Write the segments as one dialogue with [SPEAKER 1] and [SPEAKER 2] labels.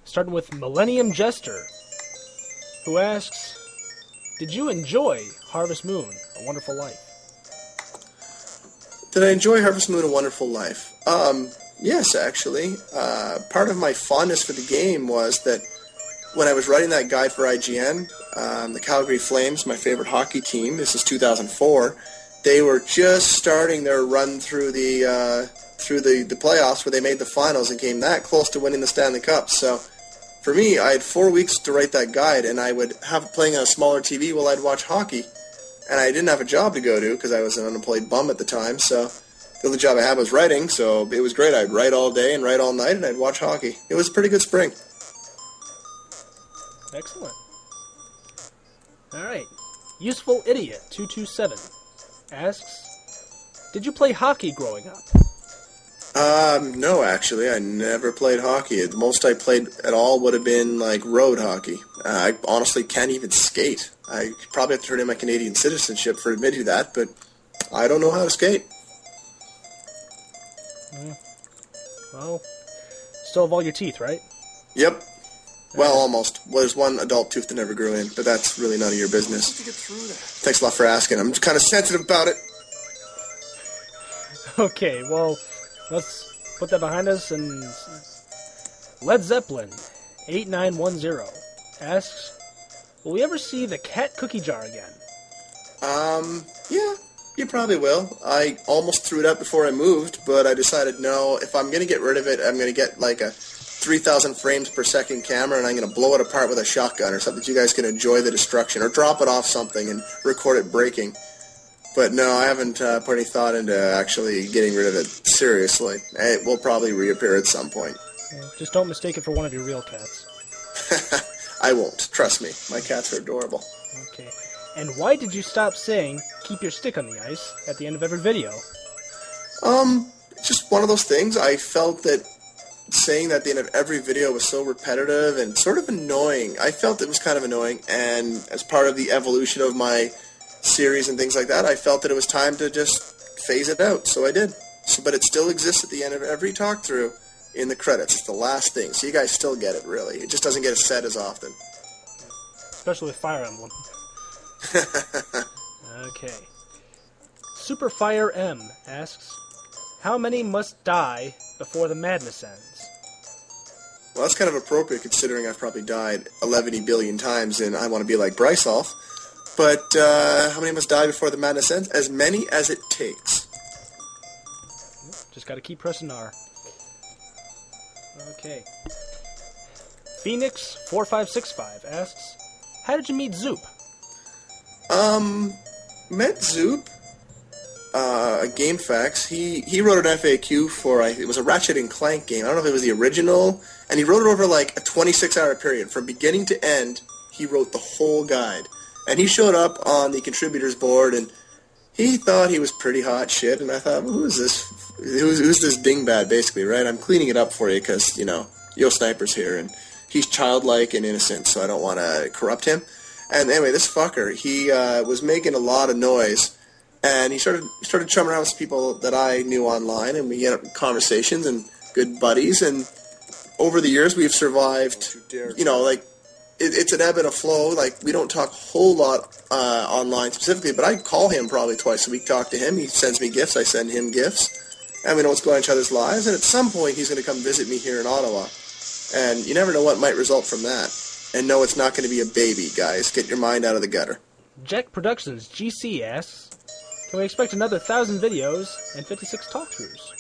[SPEAKER 1] Starting with Millennium Jester, who asks, did you enjoy Harvest Moon, A Wonderful Life?
[SPEAKER 2] Did I enjoy Harvest Moon, A Wonderful Life? Yes, actually. Part of my fondness for the game was that when I was writing that guide for IGN, the Calgary Flames, my favorite hockey team, this is 2004, they were just starting their run through the playoffs where they made the finals and came that close to winning the Stanley Cup. So for me, I had 4 weeks to write that guide, and I would have it playing on a smaller TV while I'd watch hockey. And I didn't have a job to go to because I was an unemployed bum at the time, so the only job I had was writing, so it was great. I'd write all day and write all night, and I'd watch hockey. It was a pretty good spring.
[SPEAKER 1] Excellent. Alright. Useful Idiot 227 asks, did you play hockey growing up?
[SPEAKER 2] No, actually. I never played hockey. The most I played at all would have been, like, road hockey. I honestly can't even skate. I probably have to turn in my Canadian citizenship for admitting that, but I don't know how to skate.
[SPEAKER 1] Well, still have all your teeth, right?
[SPEAKER 2] Yep. Well, almost. Well, there's one adult tooth that never grew in, but that's really none of your business.
[SPEAKER 3] How did you get through that?
[SPEAKER 2] Thanks a lot for asking. I'm kind of sensitive about it.
[SPEAKER 1] Okay, well, let's put that behind us. And Led Zeppelin 8910 asks, will we ever see the cat cookie jar again?
[SPEAKER 2] Yeah, you probably will. I almost threw it out before I moved, but I decided, no, if I'm going to get rid of it, I'm going to get like a 3,000 frames per second camera, and I'm going to blow it apart with a shotgun or something so you guys can enjoy the destruction, or drop it off something and record it breaking. But no, I haven't put any thought into actually getting rid of it seriously. It will probably reappear at some point.
[SPEAKER 1] Yeah, just don't mistake it for one of your real cats.
[SPEAKER 2] I won't. Trust me. My cats are adorable.
[SPEAKER 1] Okay. And why did you stop saying, keep your stick on the ice, at the end of every video?
[SPEAKER 2] Just one of those things. I felt that saying that at the end of every video was so repetitive and sort of annoying. I felt it was kind of annoying, and as part of the evolution of my series and things like that, I felt that it was time to just phase it out, so I did. But it still exists at the end of every talk-through in the credits. It's the last thing, so you guys still get it, really. It just doesn't get said as often.
[SPEAKER 1] Especially with Fire Emblem. Okay. Superfire M asks, how many must die before the madness ends?
[SPEAKER 2] Well, that's kind of appropriate considering I've probably died 11 billion times in I Want to Be Like Brisulph. But how many must die before the madness ends? As many as it takes.
[SPEAKER 1] Just gotta keep pressing R. Okay. Phoenix4565 asks, how did you meet Zoop?
[SPEAKER 2] Met Zoop, GameFAQs. He wrote an FAQ for, it was a Ratchet and Clank game. I don't know if it was the original, and he wrote it over like a 26-hour period. From beginning to end, he wrote the whole guide. And he showed up on the contributors board, and he thought he was pretty hot shit, and I thought, well, who's this dingbat, basically, right? I'm cleaning it up for you because, Yo Sniper's here, and he's childlike and innocent, so I don't want to corrupt him. And anyway, this fucker, he was making a lot of noise, and he started chumming around with some people that I knew online, and we ended up in conversations and good buddies, and over the years we've survived, it's an ebb and a flow. Like, we don't talk a whole lot online specifically, but I call him probably twice a week, talk to him. He sends me gifts, I send him gifts, and we know what's going on in each other's lives, and at some point he's going to come visit me here in Ottawa, and you never know what might result from that. And no, it's not going to be a baby, guys. Get your mind out of the gutter.
[SPEAKER 1] Jack Productions GC asks, can we expect another 1,000 videos and 56 talkthroughs?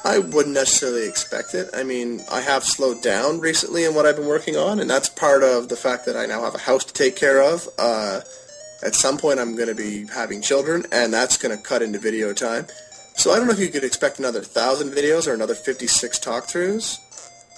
[SPEAKER 2] I wouldn't necessarily expect it. I mean, I have slowed down recently in what I've been working on, and that's part of the fact that I now have a house to take care of. At some point, I'm going to be having children, and that's going to cut into video time. So I don't know if you could expect another 1,000 videos or another 56 talkthroughs,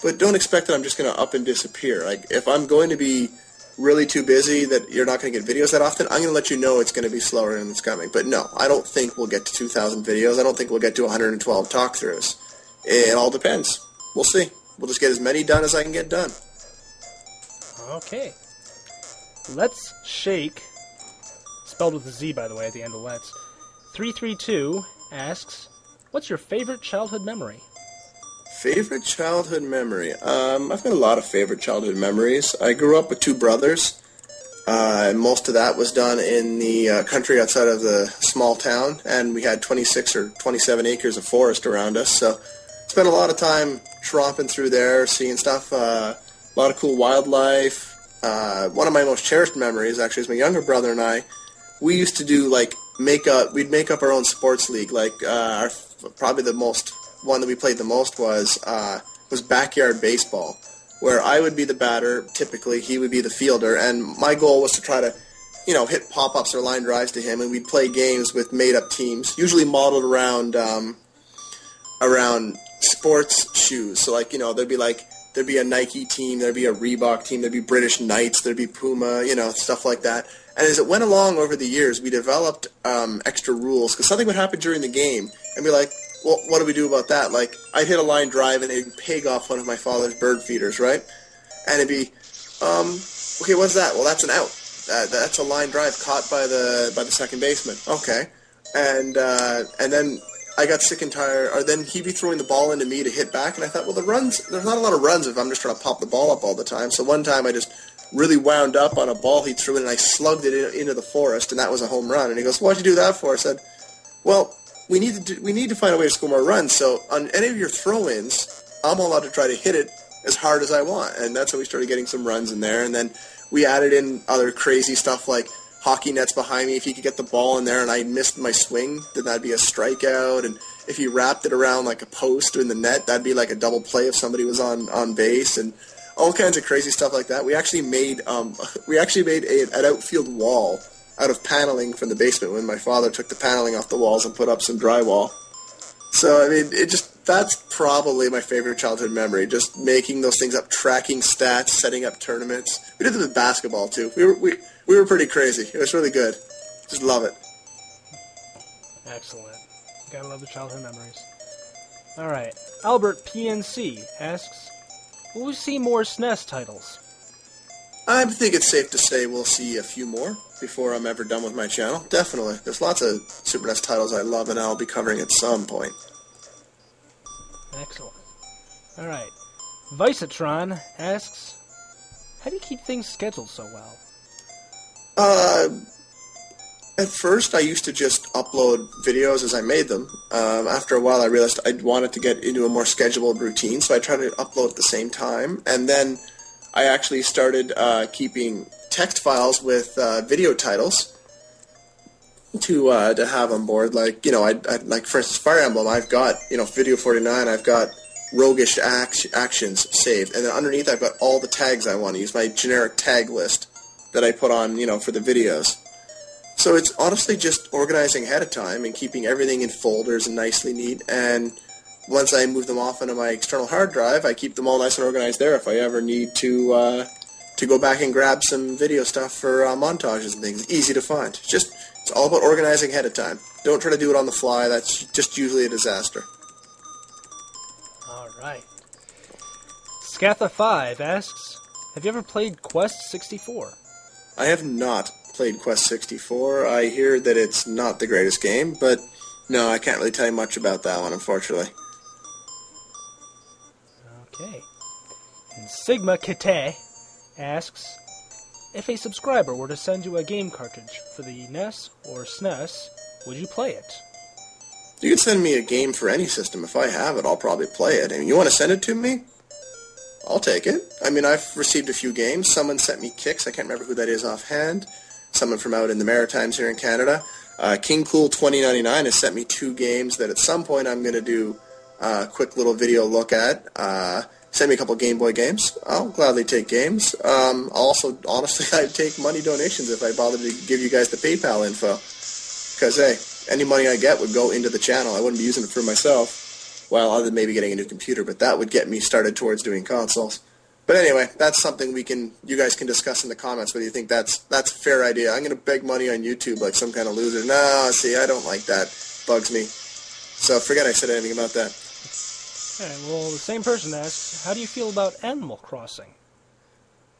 [SPEAKER 2] but don't expect that I'm just going to up and disappear. Like, if I'm going to be really too busy that you're not going to get videos that often, I'm going to let you know it's going to be slower and it's coming. But no, I don't think we'll get to 2,000 videos. I don't think we'll get to 112 talkthroughs. It all depends. We'll see. We'll just get as many done as I can get done.
[SPEAKER 1] Okay. Let's Shake, spelled with a Z, by the way, at the end of Let's, 332 asks, what's your favorite childhood memory?
[SPEAKER 2] Favorite childhood memory? I've got a lot of favorite childhood memories. I grew up with two brothers, and most of that was done in the country outside of the small town, and we had 26 or 27 acres of forest around us, so spent a lot of time tromping through there, seeing stuff, a lot of cool wildlife. One of my most cherished memories, actually, is my younger brother and I, we used to do, like, we'd make up our own sports league, like, probably the one that we played the most was backyard baseball, where I would be the batter, typically, he would be the fielder, and my goal was to try to, hit pop-ups or line drives to him, and we'd play games with made-up teams, usually modeled around sports shoes. So, there'd be a Nike team, there'd be a Reebok team, there'd be British Knights, there'd be Puma, stuff like that. And as it went along over the years, we developed extra rules, because something would happen during the game, and be like, well, what do we do about that? Like, I'd hit a line drive, and it'd peg off one of my father's bird feeders, right? And it'd be, okay, what's that? Well, that's an out. That's a line drive caught by the second baseman. Okay. And then I got sick and tired, or then he'd be throwing the ball into me to hit back, and I thought, well, there's not a lot of runs if I'm just trying to pop the ball up all the time. So one time I just really wound up on a ball he threw in, and I slugged it into the forest, and that was a home run. And he goes, what'd you do that for? I said, well, we need to find a way to score more runs, so on any of your throw-ins, I'm allowed to try to hit it as hard as I want, and that's how we started getting some runs in there. And then we added in other crazy stuff like hockey nets behind me. If he could get the ball in there and I missed my swing, then that'd be a strikeout. And if he wrapped it around like a post in the net, that'd be like a double play if somebody was on base, and all kinds of crazy stuff like that. We actually made an outfield wall out of paneling from the basement when my father took the paneling off the walls and put up some drywall. So, I mean, that's probably my favorite childhood memory, just making those things up, tracking stats, setting up tournaments. We did them with basketball, too. We were pretty crazy. It was really good. Just love it.
[SPEAKER 1] Excellent. Gotta love the childhood memories. Alright, Albert PNC asks, will we see more SNES titles?
[SPEAKER 2] I think it's safe to say we'll see a few more before I'm ever done with my channel. Definitely. There's lots of Super NES titles I love, and I'll be covering at some point.
[SPEAKER 1] Excellent. Alright. Vicetron asks, how do you keep things scheduled so well?
[SPEAKER 2] At first, I used to just upload videos as I made them. After a while, I realized I wanted to get into a more scheduled routine, so I tried to upload at the same time. And then I actually started keeping text files with video titles to have on board. Like, like for instance, Fire Emblem, I've got, Video 49, I've got roguish actions saved. And then underneath, I've got all the tags I want to use, my generic tag list that I put on, for the videos. So it's honestly just organizing ahead of time and keeping everything in folders and nicely neat. And once I move them off onto my external hard drive, I keep them all nice and organized there if I ever need to go back and grab some video stuff for montages and things. Easy to find. It's all about organizing ahead of time. Don't try to do it on the fly. That's just usually a disaster.
[SPEAKER 1] All right. Scatha5 asks, have you ever played Quest 64?
[SPEAKER 2] I have not played Quest 64. I hear that it's not the greatest game, but no, I can't really tell you much about that one, unfortunately.
[SPEAKER 1] Okay. And Sigma Kite asks, if a subscriber were to send you a game cartridge for the NES or SNES, would you play it?
[SPEAKER 2] You can send me a game for any system. If I have it, I'll probably play it. I mean, you want to send it to me? I'll take it. I mean, I've received a few games. Someone sent me Kicks. I can't remember who that is offhand. Someone from out in the Maritimes here in Canada. King Cool 2099 has sent me 2 games that at some point I'm going to do a quick little video look at. Send me a couple Game Boy games. I'll gladly take games. Also, honestly, I'd take money donations if I bothered to give you guys the PayPal info. Because, hey, any money I get would go into the channel. I wouldn't be using it for myself. Well, other than maybe getting a new computer, but that would get me started towards doing consoles. But anyway, that's something you guys can discuss in the comments whether you think that's a fair idea. I'm going to beg money on YouTube like some kind of loser. No, see, I don't like that. Bugs me. So forget I said anything about that.
[SPEAKER 1] Okay, well, the same person asks, how do you feel about Animal Crossing?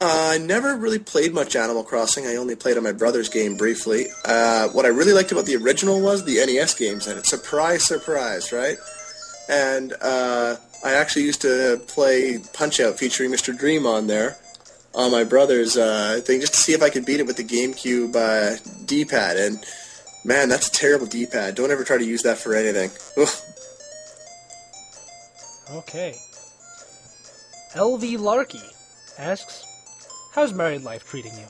[SPEAKER 2] I never really played much Animal Crossing. I only played on my brother's game briefly. What I really liked about the original was the NES games in it. Surprise, surprise, right? And I actually used to play Punch-Out featuring Mr. Dream on there, on my brother's thing, just to see if I could beat it with the GameCube D-pad. And, man, that's a terrible D-pad. Don't ever try to use that for anything. Ugh.
[SPEAKER 1] Okay. LV Larky asks, how's married life treating you?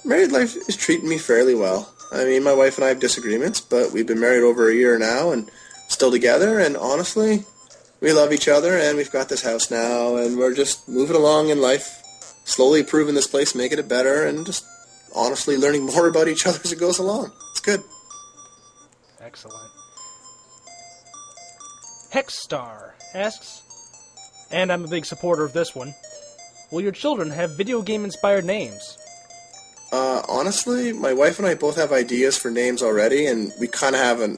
[SPEAKER 2] Married life is treating me fairly well. I mean, my wife and I have disagreements, but we've been married over a year now and still together, and honestly, we love each other, and we've got this house now, and we're just moving along in life, slowly improving this place, making it better, and just honestly learning more about each other as it goes along. It's good.
[SPEAKER 1] Excellent. Hexstar asks, and I'm a big supporter of this one, will your children have video game-inspired names?
[SPEAKER 2] Honestly, my wife and I both have ideas for names already, and we kind of have a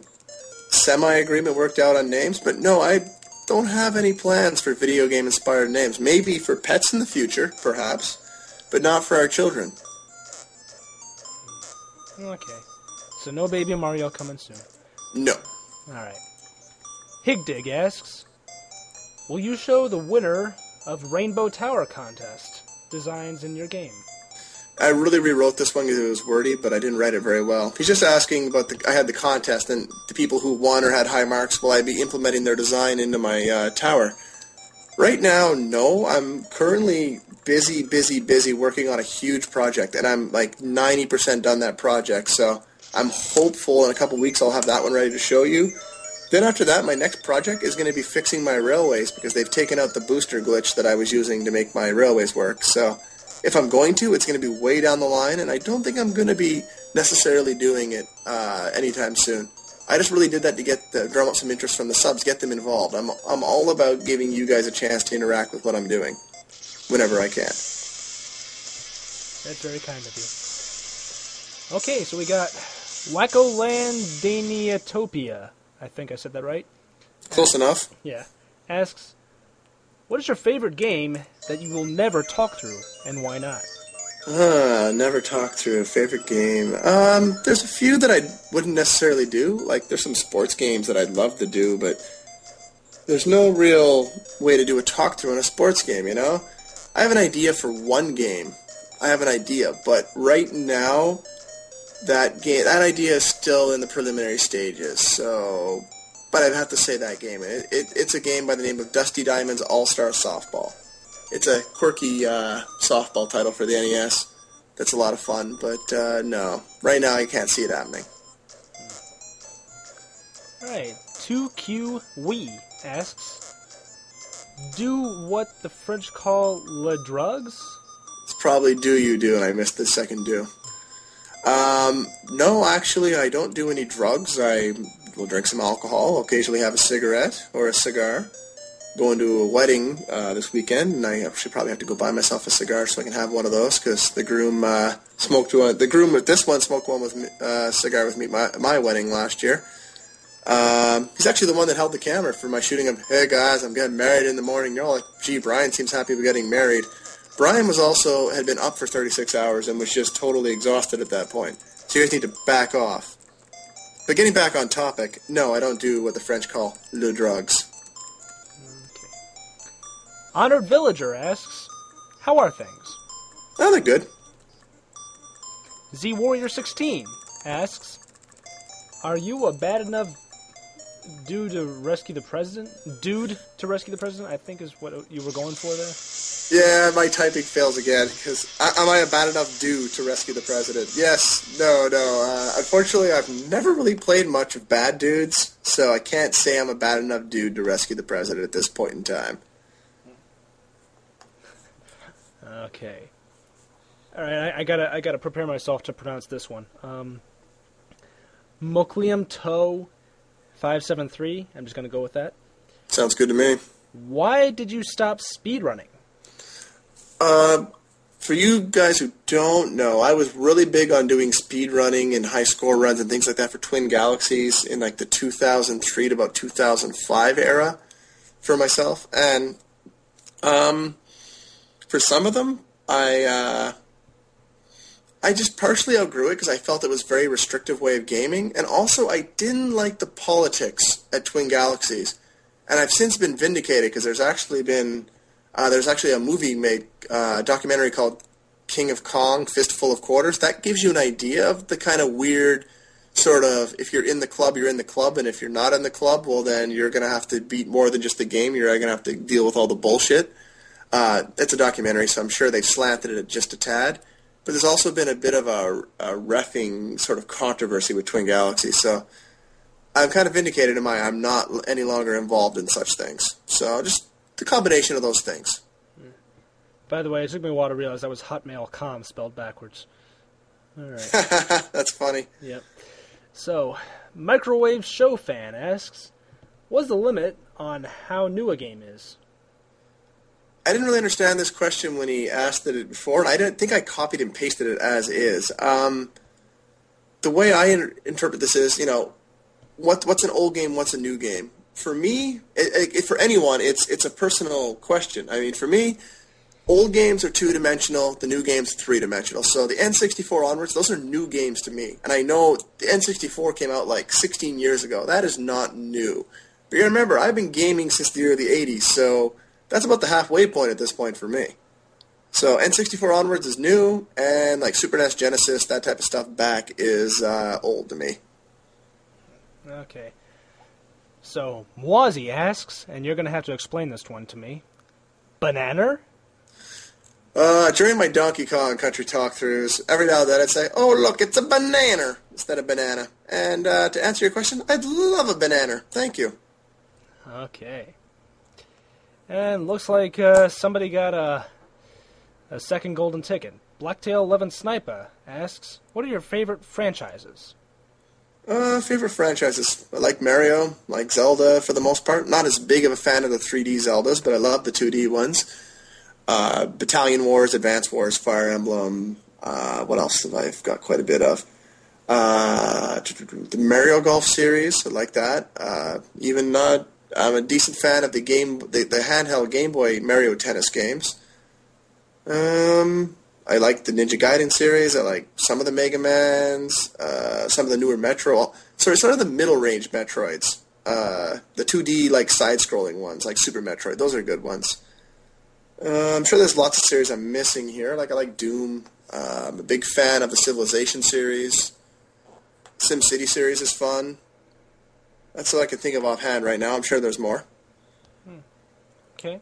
[SPEAKER 2] semi-agreement worked out on names, but no, I don't have any plans for video game-inspired names. Maybe for pets in the future, perhaps, but not for our children.
[SPEAKER 1] Okay. So no Baby Mario coming soon.
[SPEAKER 2] No.
[SPEAKER 1] Alright. Higdig asks, will you show the winner of Rainbow Tower Contest designs in your game?
[SPEAKER 2] I really rewrote this one because it was wordy, but I didn't write it very well. He's just asking about I had the contest, and the people who won or had high marks, will I be implementing their design into my tower? Right now, no. I'm currently busy working on a huge project, and I'm like 90% done that project, so I'm hopeful in a couple weeks I'll have that one ready to show you. Then after that, my next project is going to be fixing my railways, because they've taken out the booster glitch that I was using to make my railways work, so if I'm going to, it's going to be way down the line, and I don't think I'm going to be necessarily doing it anytime soon. I just really did that to drum up some interest from the subs, get them involved. I'm all about giving you guys a chance to interact with what I'm doing whenever I can.
[SPEAKER 1] That's very kind of you. Okay, so we got Wacko Land Daniatopia. I think I said that right.
[SPEAKER 2] Close enough.
[SPEAKER 1] Yeah. Asks, what is your favorite game that you will never talk through, and why not?
[SPEAKER 2] Never talk through a favorite game. There's a few that I wouldn't necessarily do. Like, there's some sports games that I'd love to do, but there's no real way to do a talk through in a sports game, you know? I have an idea for one game. I have an idea, but right now, that idea is still in the preliminary stages, so... But I'd have to say that game. It's a game by the name of Dusty Diamond's All-Star Softball. It's a quirky softball title for the NES. That's a lot of fun, but no. Right now, I can't see it happening.
[SPEAKER 1] Alright, 2Q Wee asks, do what the French call le drugs?
[SPEAKER 2] It's probably do you do, and I missed the second do. No, actually, I don't do any drugs. I will drink some alcohol, occasionally have a cigarette or a cigar. Going to a wedding this weekend, and I should probably have to go buy myself a cigar so I can have one of those, because the groom smoked one. The groom with this one smoked one with cigar with me at my wedding last year. He's actually the one that held the camera for my shooting of, hey guys, I'm getting married in the morning. You're all like, gee, Brian seems happy with getting married. Brian had been up for 36 hours and was just totally exhausted at that point. So you guys need to back off. But getting back on topic, no, I don't do what the French call le drugs.
[SPEAKER 1] Okay. Honored Villager asks, how are things?
[SPEAKER 2] Oh, they're good.
[SPEAKER 1] Z Warrior 16 asks, are you a bad enough dude to rescue the president? Dude to rescue the president, I think is what you were going for there.
[SPEAKER 2] Yeah, my typing fails again, because am I a bad enough dude to rescue the president? Yes, no. Unfortunately, I've never really played much of bad dudes, so I can't say I'm a bad enough dude to rescue the president at this point in time.
[SPEAKER 1] Okay. Alright, I gotta prepare myself to pronounce this one. Moklium Toe 573. I'm just gonna go with that.
[SPEAKER 2] Sounds good to me.
[SPEAKER 1] Why did you stop speedrunning?
[SPEAKER 2] For you guys who don't know, I was really big on doing speedrunning and high score runs and things like that for Twin Galaxies in like the 2003 to about 2005 era for myself. And for some of them, I just partially outgrew it because I felt it was a very restrictive way of gaming. And also, I didn't like the politics at Twin Galaxies. And I've since been vindicated because there's actually a movie made, a documentary called King of Kong, Fistful of Quarters. That gives you an idea of the kind of weird sort of, if you're in the club, you're in the club, and if you're not in the club, well, then you're going to have to beat more than just the game. You're going to have to deal with all the bullshit. It's a documentary, so I'm sure they've slanted it just a tad. But there's also been a bit of a reffing sort of controversy with Twin Galaxies, so I'm kind of vindicated in I'm not any longer involved in such things. So just the combination of those things.
[SPEAKER 1] By the way, it took me a while to realize that was Hotmail.com spelled backwards. All right.
[SPEAKER 2] That's funny.
[SPEAKER 1] Yep. So, Microwave Show Fan asks, what's the limit on how new a game is?
[SPEAKER 2] I didn't really understand this question when he asked it before, and I didn't think I copied and pasted it as is. The way I interpret this is, what's an old game, what's a new game? For me, for anyone, it's a personal question. I mean, for me, old games are two-dimensional, the new games three-dimensional. So the N64 onwards, those are new games to me. And I know the N64 came out like 16 years ago. That is not new. But you remember, I've been gaming since the year of the 80s, so that's about the halfway point at this point for me. So N64 onwards is new, and like Super NES, Genesis, that type of stuff back is old to me.
[SPEAKER 1] Okay. So, Mwazi asks, and you're going to have to explain this one to me, Banana?
[SPEAKER 2] During my Donkey Kong Country talkthroughs, every now and then I'd say, oh, look, it's a banana instead of banana. And to answer your question, I'd love a banana. Thank you.
[SPEAKER 1] Okay. And looks like somebody got a second golden ticket. Blacktail 11 Sniper asks, what are your favorite franchises?
[SPEAKER 2] Favorite franchises? I like Mario, like Zelda for the most part. Not as big of a fan of the 3D Zeldas, but I love the 2D ones. Battalion Wars, Advance Wars, Fire Emblem. What else have I got quite a bit of? The Mario Golf series, I like that. I'm a decent fan of the handheld Game Boy Mario Tennis games. I like the Ninja Gaiden series. I like some of the Mega Mans, some of the newer some of the middle range Metroids. The 2D like side-scrolling ones, like Super Metroid. Those are good ones. I'm sure there's lots of series I'm missing here. Like I like Doom. I'm a big fan of the Civilization series. SimCity series is fun. That's all I can think of offhand right now. I'm sure there's more.
[SPEAKER 1] Okay.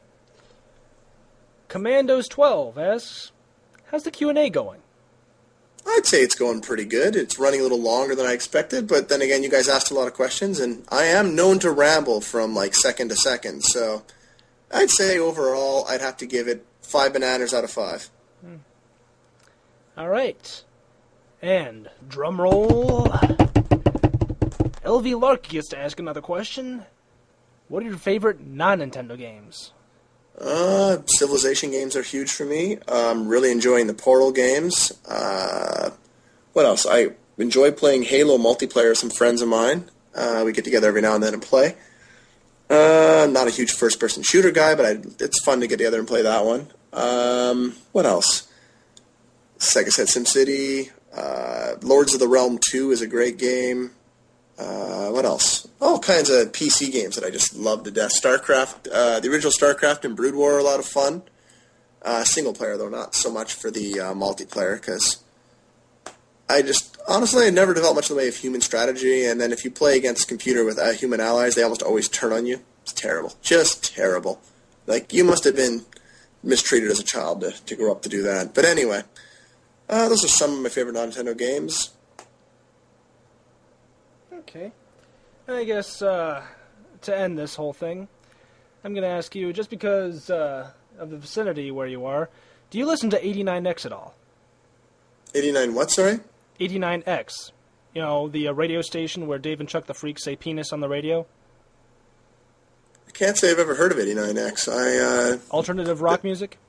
[SPEAKER 1] Commandos12 asks, how's the Q&A going?
[SPEAKER 2] I'd say it's going pretty good. It's running a little longer than I expected, but then again, you guys asked a lot of questions, and I am known to ramble from like second to second, so I'd say overall I'd have to give it 5 bananas out of 5.
[SPEAKER 1] All right. And, drum roll, LV Lark gets to ask another question. What are your favorite non-Nintendo games?
[SPEAKER 2] Civilization games are huge for me. I'm really enjoying the Portal games. What else? I enjoy playing Halo multiplayer with some friends of mine. We get together every now and then and play. I'm not a huge first-person shooter guy, but it's fun to get together and play that one. What else? Like I said, SimCity. Lords of the Realm 2 is a great game. What else? All kinds of PC games that I just love to death. StarCraft, the original StarCraft and Brood War are a lot of fun. Single player, though, not so much for the multiplayer, because honestly, I never developed much in the way of human strategy, and then if you play against computer with human allies, they almost always turn on you. It's terrible. Just terrible. Like, you must have been mistreated as a child to grow up to do that. But anyway, those are some of my favorite non-Nintendo games.
[SPEAKER 1] Okay. I guess, to end this whole thing, I'm going to ask you, just because of the vicinity where you are, do you listen to 89X at all?
[SPEAKER 2] 89 what, sorry?
[SPEAKER 1] 89X. You know, the radio station where Dave and Chuck the Freak say penis on the radio?
[SPEAKER 2] I can't say I've ever heard of 89X.
[SPEAKER 1] Alternative rock music?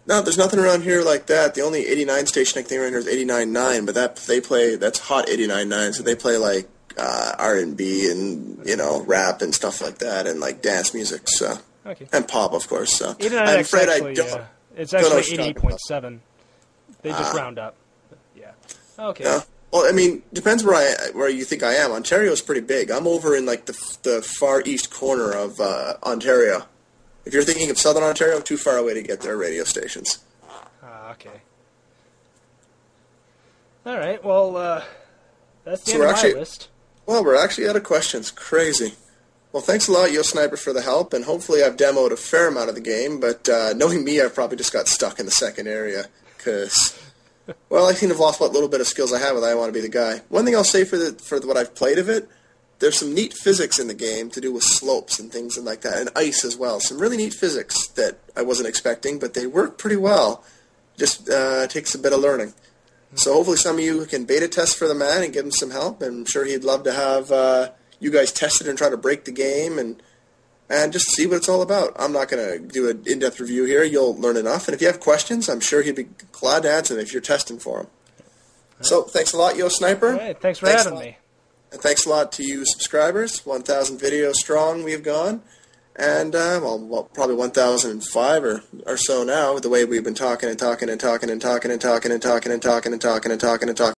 [SPEAKER 2] No, there's nothing around here like that. The only 89 station I can think around here is 89.9, but that's hot 89.9, so they play like R&B and, rap and stuff like that, and like dance music, so. Okay. And pop, of course, so.
[SPEAKER 1] 89X I'm afraid actually, it's actually 88.7. They just round up. Yeah. Okay.
[SPEAKER 2] Well, I mean, depends where you think I am. Ontario's pretty big. I'm over in like the far east corner of Ontario. If you're thinking of Southern Ontario, too far away to get their radio stations.
[SPEAKER 1] Ah, okay. All right. Well, that's the
[SPEAKER 2] So
[SPEAKER 1] end
[SPEAKER 2] we're
[SPEAKER 1] of my
[SPEAKER 2] actually
[SPEAKER 1] list.
[SPEAKER 2] well, we're actually out of questions. Crazy. Well, thanks a lot, Yo Sniper, for the help, and hopefully I've demoed a fair amount of the game. But knowing me, I've probably just got stuck in the second area because, well, I think I've lost what little bit of skills I have, and I want to be the guy. One thing I'll say for what I've played of it, there's some neat physics in the game to do with slopes and things and like that, and ice as well. Some really neat physics that I wasn't expecting, but they work pretty well. Just takes a bit of learning. So hopefully some of you can beta test for the man and give him some help. And I'm sure he'd love to have you guys test it and try to break the game and just see what it's all about. I'm not going to do an in-depth review here. You'll learn enough. And if you have questions, I'm sure he'd be glad to answer them if you're testing for him. So thanks a lot, Yo Sniper.
[SPEAKER 1] All right. Thanks for having me.
[SPEAKER 2] And thanks a lot to you subscribers. 1,000 videos strong we've gone. And, probably 1,005 or so now, with the way we've been talking and talking and talking and talking and talking and talking and talking and talking and talking and talking.